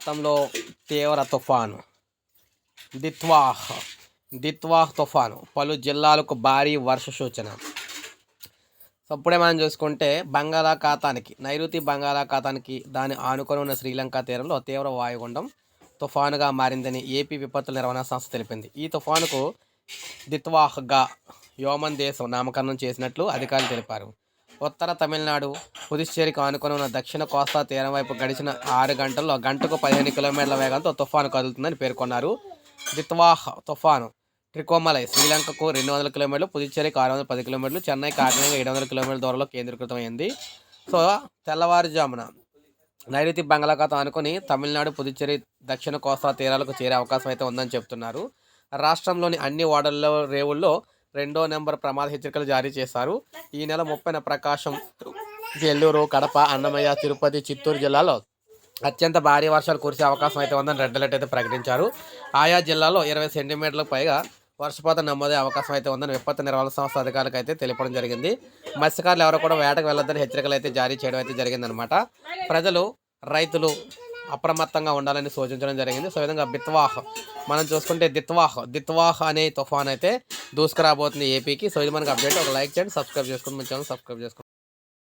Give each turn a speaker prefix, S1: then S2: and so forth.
S1: భారతంలో తీవ్ర తుఫాను దిత్వాహ్ తుఫాను పలు జిల్లాలకు భారీ వర్ష సూచన. సో ఇప్పుడే మనం చూసుకుంటే నైరుతి బంగాళాఖాతానికి దాని ఆనుకొని ఉన్న శ్రీలంక తీరంలో తీవ్ర వాయుగుండం తుఫానుగా మారిందని ఏపీ విపత్తుల నిర్వహణ సంస్థ తెలిపింది. ఈ తుఫానుకు దిత్వాహ్గా యోమన్ దేశం నామకరణం చేసినట్లు అధికారులు తెలిపారు. ఉత్తర తమిళనాడు, పుదుచ్చేరికి ఆనుకొని ఉన్న దక్షిణ కోస్తా తీరం వైపు గడిచిన 6 గంటల్లో గంటకు 15 కిలోమీటర్ల వేగంతో తుఫాను కదులుతుందని పేర్కొన్నారు. దిత్వాహ్ తుఫాను ట్రికోమలై శ్రీలంకకు 200 కిలోమీటర్లు, పుదుచ్చేరికి 610 కిలోమీటర్లు, చెన్నైకి ఆగ్నేయంగా 700 కిలోమీటర్ల దూరంలో కేంద్రీకృతమైంది. సో తెల్లవారుజామున నైరుతి బంగాళాఖాతం అనుకుని తమిళనాడు, పుదుచ్చేరి, దక్షిణ కోస్తా తీరాలకు చేరే అవకాశం అయితే ఉందని చెప్తున్నారు. రాష్ట్రంలోని అన్ని వార్డుల్లో, రేవుల్లో 2వ నెంబర్ ప్రమాద హెచ్చరికలు జారీ చేశారు. ఈ నెల 30న ప్రకాశం, నెల్లూరు, కడప, అన్నమయ్య, తిరుపతి, చిత్తూరు జిల్లాలో అత్యంత భారీ వర్షాలు కురిసే అవకాశం అయితే ఉందని రెడ్ అలర్ట్ అయితే ప్రకటించారు. ఆయా జిల్లాలో 20 సెంటీమీటర్లకు పైగా వర్షపాతం నమోదయ్యే అవకాశం అయితే ఉందని విపత్తు నిర్వహణ సంస్థ అధికారులకు అయితే తెలిపడం జరిగింది. మత్స్యకారులు ఎవరు కూడా వేటకు వెళ్ళొద్దని హెచ్చరికలు అయితే జారీ చేయడం అయితే జరిగిందనమాట. ప్రజలు, రైతులు అప్రమత్తంగా ఉండాలని సూచించడం జరిగింది. సో విధంగా మనం చూసుకుంటే దిత్వాహ్ అనే తుఫాన్ అయితే దూసుకురాబోతుంది ఏపీకి. సో ఇది మనకు అప్డేట్. ఒక లైక్ చేయండి, సబ్స్క్రైబ్ చేసుకోండి, మన ఛానల్ సబ్స్క్రైబ్ చేసుకోండి.